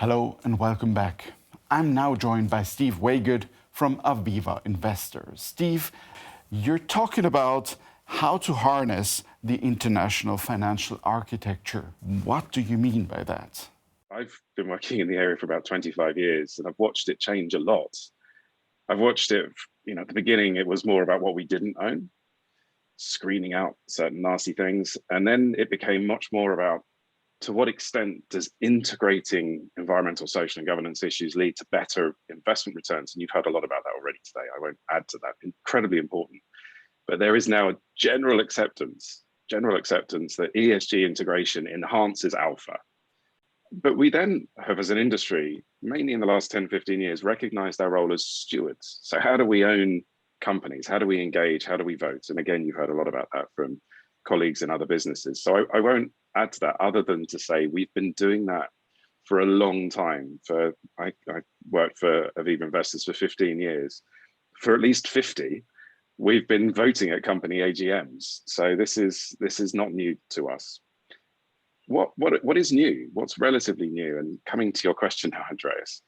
Hello and welcome back. I'm now joined by Steve Waygood from Aviva Investors. Steve, you're talking about how to harness the international financial architecture. What do you mean by that? I've been working in the area for about 25 years and I've watched it change a lot. I've watched it, at the beginning, it was more about what we didn't own, screening out certain nasty things. And then it became much more about to what extent does integrating environmental, social and governance issues lead to better investment returns? And you've heard a lot about that already today. I won't add to that. Incredibly important. But there is now a general acceptance that ESG integration enhances alpha. But we then have, as an industry, mainly in the last 10, 15 years, recognized our role as stewards. So how do we own companies? How do we engage? How do we vote? And again, you've heard a lot about that from colleagues in other businesses. So I won't add to that other than to say we've been doing that for a long time. I worked for Aviva Investors for 15 years. For at least 50, we've been voting at company AGMs. So this is not new to us. What is new? What's relatively new? And coming to your question now, Andreas,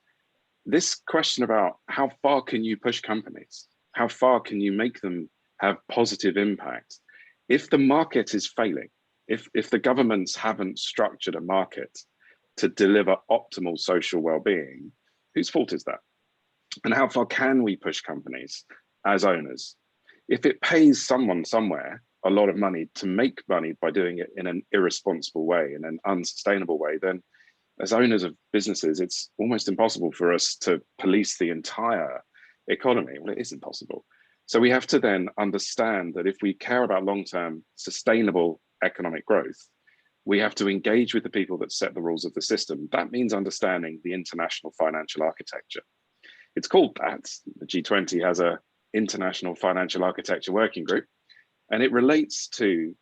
this question about how far can you push companies? How far can you make them have positive impact? If the market is failing, if the governments haven't structured a market to deliver optimal social well-being, whose fault is that? And how far can we push companies as owners? If it pays someone somewhere a lot of money to make money by doing it in an irresponsible way, in an unsustainable way, then as owners of businesses, it's almost impossible for us to police the entire economy. Well, it isn't possible. So we have to then understand that if we care about long-term sustainable economic growth, we have to engage with the people that set the rules of the system. That means understanding the international financial architecture. It's called that. The G20 has an international financial architecture working group, and it relates to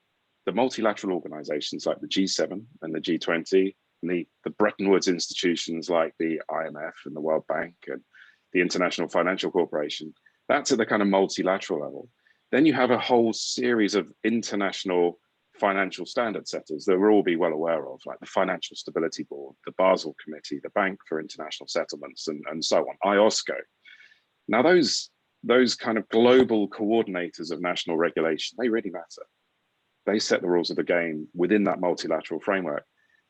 the multilateral organizations like the G7 and the G20, and the Bretton Woods institutions like the IMF and the World Bank and the International Financial Corporation. That's at the kind of multilateral level. Then you have a whole series of international financial standard setters that we'll all be well aware of, like the Financial Stability Board, the Basel Committee, the Bank for International Settlements, and so on, IOSCO. Now those kind of global coordinators of national regulation, they really matter. They set the rules of the game within that multilateral framework.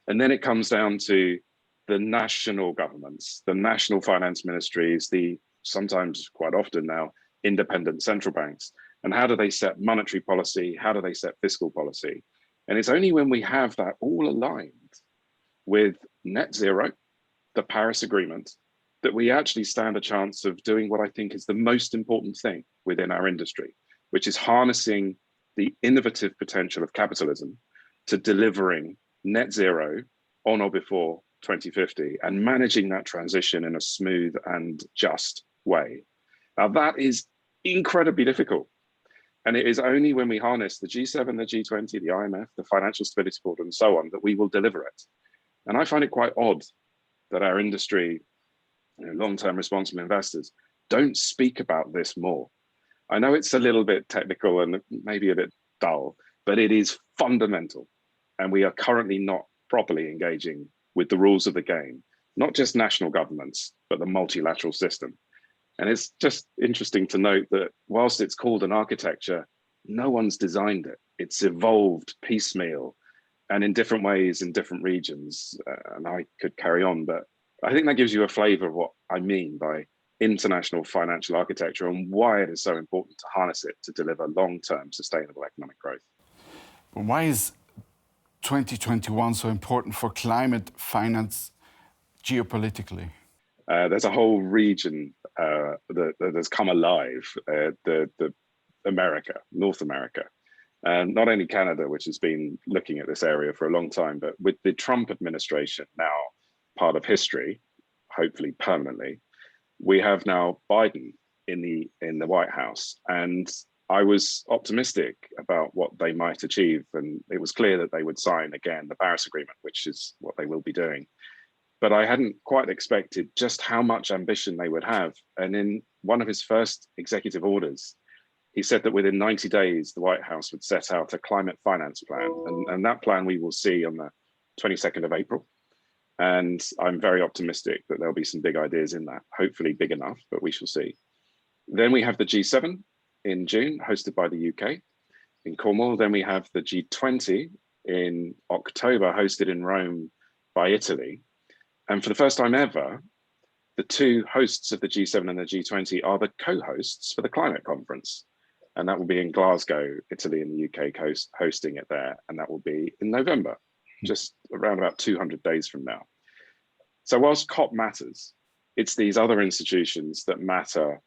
And then it comes down to the national governments, the national finance ministries, the sometimes quite often now independent central banks. And how do they set monetary policy? How do they set fiscal policy? And it's only when we have that all aligned with net zero, the Paris Agreement, that we actually stand a chance of doing what I think is the most important thing within our industry, which is harnessing the innovative potential of capitalism to delivering net zero on or before 2050 and managing that transition in a smooth and just way. Now that is incredibly difficult. And it is only when we harness the G7, the G20, the IMF, the Financial Stability Board and so on that we will deliver it. And I find it quite odd that our industry, long-term responsible investors, don't speak about this more. I know it's a little bit technical and maybe a bit dull, but it is fundamental. And we are currently not properly engaging with the rules of the game, not just national governments, but the multilateral system. And it's just interesting to note that whilst it's called an architecture, no one's designed it. It's evolved piecemeal and in different ways in different regions. And I could carry on, but I think that gives you a flavor of what I mean by international financial architecture and why it is so important to harness it to deliver long-term sustainable economic growth. Why is 2021 so important for climate finance geopolitically? There's a whole region that has come alive, North America. Not only Canada, which has been looking at this area for a long time, but with the Trump administration now part of history, hopefully permanently, we have now Biden in the White House. And I was optimistic about what they might achieve. And it was clear that they would sign again the Paris Agreement, which is what they will be doing. But I hadn't quite expected just how much ambition they would have. And in one of his first executive orders, he said that within 90 days, the White House would set out a climate finance plan. And that plan we will see on the 22nd of April. And I'm very optimistic that there'll be some big ideas in that, hopefully big enough, but we shall see. Then we have the G7 in June, hosted by the UK in Cornwall. Then we have the G20 in October, hosted in Rome by Italy. And for the first time ever, the two hosts of the G7 and the G20 are the co-hosts for the climate conference. And that will be in Glasgow, Italy, and the UK hosting it there. And that will be in November, just around about 200 days from now. So whilst COP matters, it's these other institutions that matter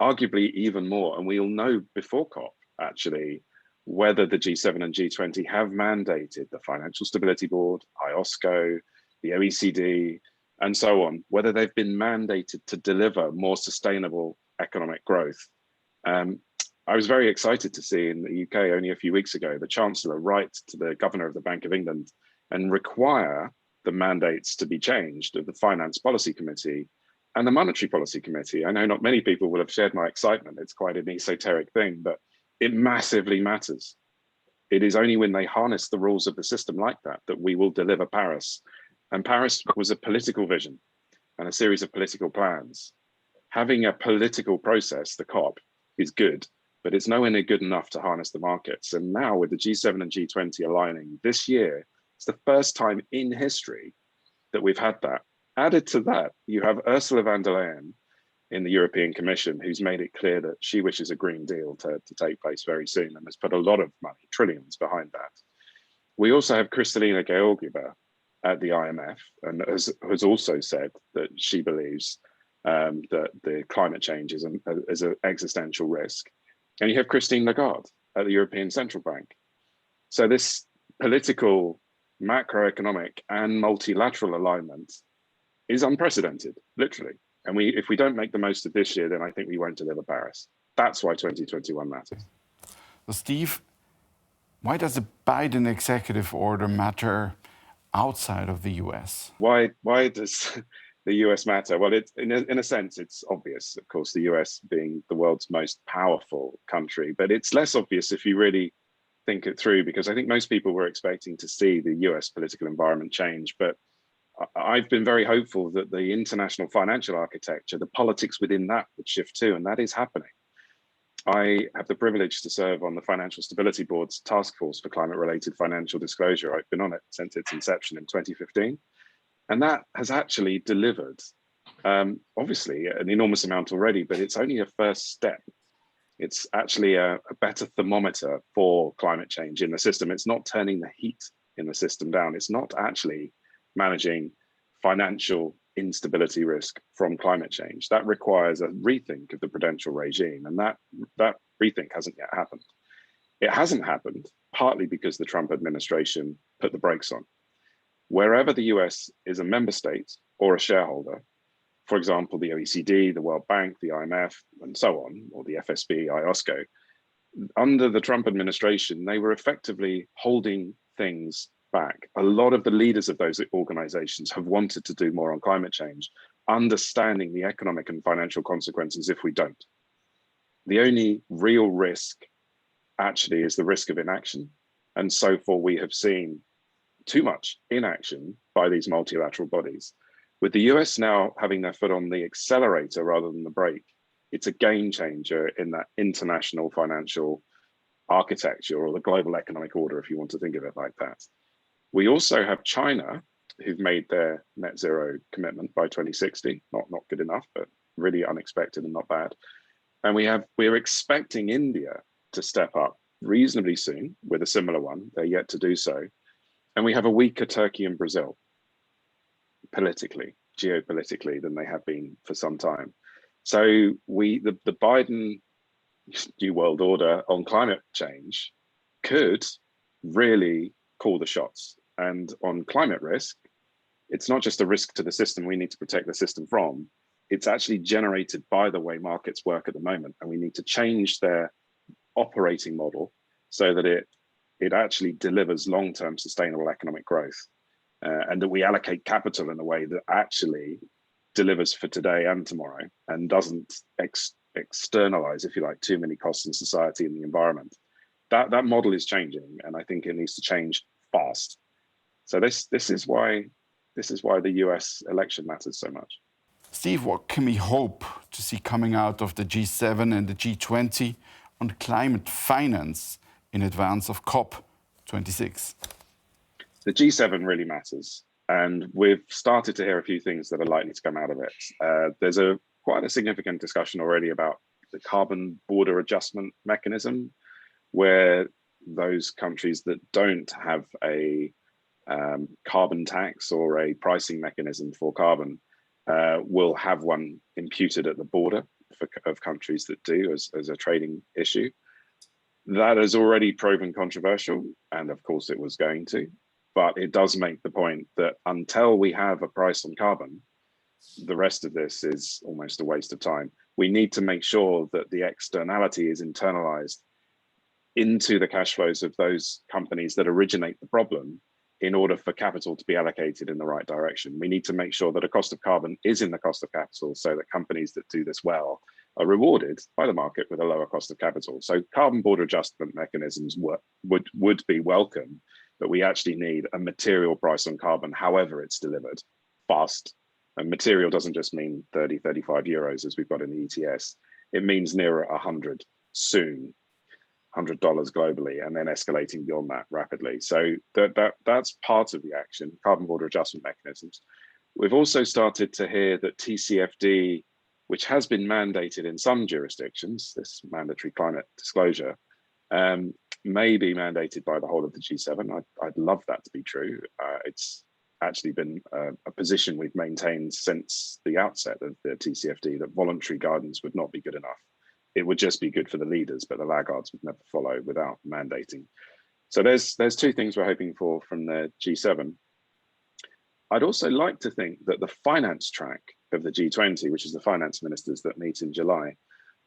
arguably even more. And we'll know before COP, actually, whether the G7 and G20 have mandated the Financial Stability Board, IOSCO, the OECD, and so on, whether they've been mandated to deliver more sustainable economic growth. I was very excited to see in the UK only a few weeks ago, the Chancellor write to the Governor of the Bank of England and require the mandates to be changed of the Finance Policy Committee and the Monetary Policy Committee. I know not many people will have shared my excitement. It's quite an esoteric thing, but it massively matters. It is only when they harness the rules of the system like that that we will deliver Paris. And Paris was a political vision and a series of political plans. Having a political process, the COP, is good, but it's nowhere near good enough to harness the markets. And now with the G7 and G20 aligning this year, it's the first time in history that we've had that. Added to that, you have Ursula von der Leyen in the European Commission, who's made it clear that she wishes a Green Deal to take place very soon and has put a lot of money, trillions, behind that. We also have Kristalina Georgieva at the IMF, and has also said that she believes that the climate change is an existential risk. And you have Christine Lagarde at the European Central Bank. So this political, macroeconomic, and multilateral alignment is unprecedented, literally. And if we don't make the most of this year, then I think we won't deliver Paris. That's why 2021 matters. So Steve, why does the Biden executive order matter outside of the US? Why does the US matter? Well, in a sense, it's obvious, of course, the US being the world's most powerful country, but it's less obvious if you really think it through, because I think most people were expecting to see the US political environment change, but I've been very hopeful that the international financial architecture, the politics within that would shift too, and that is happening. I have the privilege to serve on the Financial Stability Board's task force for climate-related financial disclosure. I've been on it since its inception in 2015, and that has actually delivered, obviously, an enormous amount already, but it's only a first step. It's actually a better thermometer for climate change in the system. It's not turning the heat in the system down. It's not actually managing financial instability risk from climate change. That requires a rethink of the prudential regime, and that rethink hasn't yet happened. It hasn't happened partly because the Trump administration put the brakes on. Wherever the US is a member state or a shareholder, for example, the OECD, the World Bank, the IMF, and so on, or the FSB, IOSCO, under the Trump administration, they were effectively holding things back. A lot of the leaders of those organizations have wanted to do more on climate change, understanding the economic and financial consequences if we don't. The only real risk actually is the risk of inaction. And so far we have seen too much inaction by these multilateral bodies. With the US now having their foot on the accelerator rather than the brake, it's a game changer in that international financial architecture, or the global economic order, if you want to think of it like that. We also have China, who've made their net zero commitment by 2060. Not good enough, but really unexpected and not bad. And we're expecting India to step up reasonably soon with a similar one. They're yet to do so. And we have a weaker Turkey and Brazil, politically, geopolitically, than they have been for some time. So the Biden New World Order on climate change could really call the shots. And on climate risk, it's not just a risk to the system we need to protect the system from, it's actually generated by the way markets work at the moment. And we need to change their operating model so that it actually delivers long-term sustainable economic growth, and that we allocate capital in a way that actually delivers for today and tomorrow and doesn't externalize, if you like, too many costs in society and the environment. That model is changing, and I think it needs to change fast. So this is why this is why the US election matters so much. Steve, what can we hope to see coming out of the G7 and the G20 on climate finance in advance of COP26? The G7 really matters, and we've started to hear a few things that are likely to come out of it. There's quite a significant discussion already about the carbon border adjustment mechanism, where those countries that don't have a carbon tax or a pricing mechanism for carbon will have one imputed at the border of countries that do as a trading issue. That has already proven controversial, and of course it was going to, but it does make the point that until we have a price on carbon, the rest of this is almost a waste of time. We need to make sure that the externality is internalized into the cash flows of those companies that originate the problem in order for capital to be allocated in the right direction. We need to make sure that a cost of carbon is in the cost of capital so that companies that do this well are rewarded by the market with a lower cost of capital. So carbon border adjustment mechanisms would be welcome, but we actually need a material price on carbon, however it's delivered, fast. And material doesn't just mean 30, 35 euros as we've got in the ETS. It means nearer 100 soon. $100 globally, and then escalating beyond that rapidly. So that's part of the action, carbon border adjustment mechanisms. We've also started to hear that TCFD, which has been mandated in some jurisdictions, this mandatory climate disclosure, may be mandated by the whole of the G7. I'd love that to be true. It's actually been a position we've maintained since the outset of the TCFD, that voluntary guidance would not be good enough. It would just be good for the leaders, but the laggards would never follow without mandating. So there's two things we're hoping for from the G7. I'd also like to think that the finance track of the G20, which is the finance ministers that meet in July,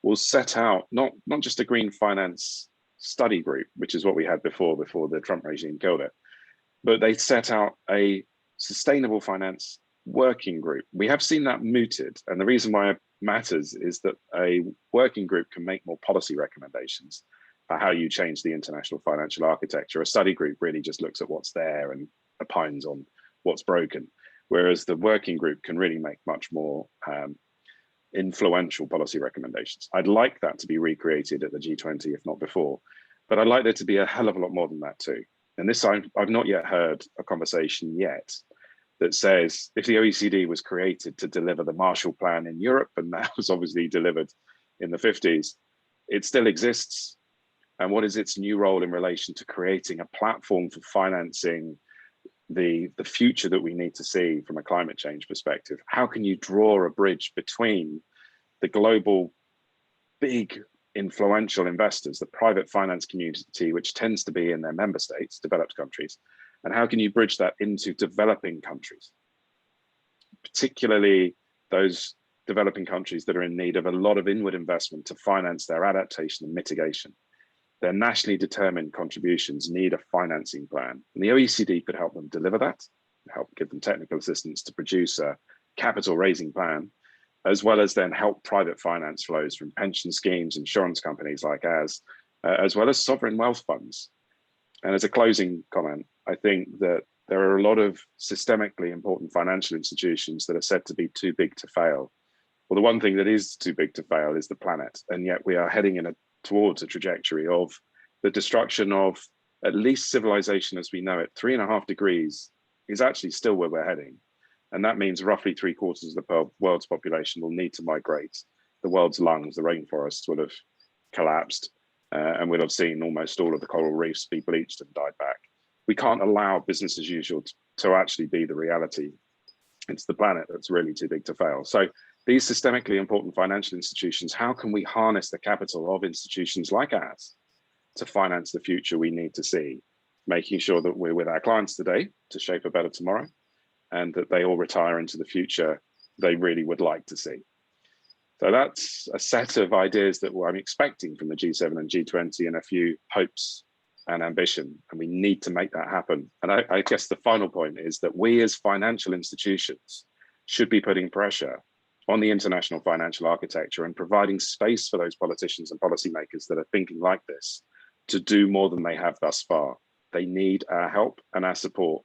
will set out not just a green finance study group, which is what we had before the Trump regime killed it, but they set out a sustainable finance working group. We have seen that mooted, and the reason why it matters is that a working group can make more policy recommendations for how you change the international financial architecture. A study group really just looks at what's there and opines on what's broken, whereas the working group can really make much more influential policy recommendations. I'd like that to be recreated at the G20, if not before, but I'd like there to be a hell of a lot more than that too. And this, I've not yet heard a conversation yet that says if the OECD was created to deliver the Marshall Plan in Europe, and that was obviously delivered in the 50s, it still exists. And what is its new role in relation to creating a platform for financing the future that we need to see from a climate change perspective? How can you draw a bridge between the global big influential investors, the private finance community, which tends to be in their member states, developed countries, and how can you bridge that into developing countries, particularly those developing countries that are in need of a lot of inward investment to finance their adaptation and mitigation? Their nationally determined contributions need a financing plan, and the OECD could help them deliver that, help give them technical assistance to produce a capital raising plan, as well as then help private finance flows from pension schemes, insurance companies like ours, as well as sovereign wealth funds. And as a closing comment, I think that there are a lot of systemically important financial institutions that are said to be too big to fail. Well, the one thing that is too big to fail is the planet. And yet we are heading towards a trajectory of the destruction of at least civilization as we know it. 3.5 degrees is actually still where we're heading. And that means roughly 3/4 of the world's population will need to migrate. The world's lungs, the rainforests would have collapsed, and we'd have seen almost all of the coral reefs be bleached and died back. We can't allow business as usual to actually be the reality. It's the planet that's really too big to fail. So these systemically important financial institutions, how can we harness the capital of institutions like ours to finance the future we need to see, making sure that we're with our clients today to shape a better tomorrow, and that they all retire into the future they really would like to see. So that's a set of ideas that I'm expecting from the G7 and G20, and a few hopes and ambition, and we need to make that happen. And I guess the final point is that we as financial institutions should be putting pressure on the international financial architecture and providing space for those politicians and policymakers that are thinking like this to do more than they have thus far. They need our help and our support.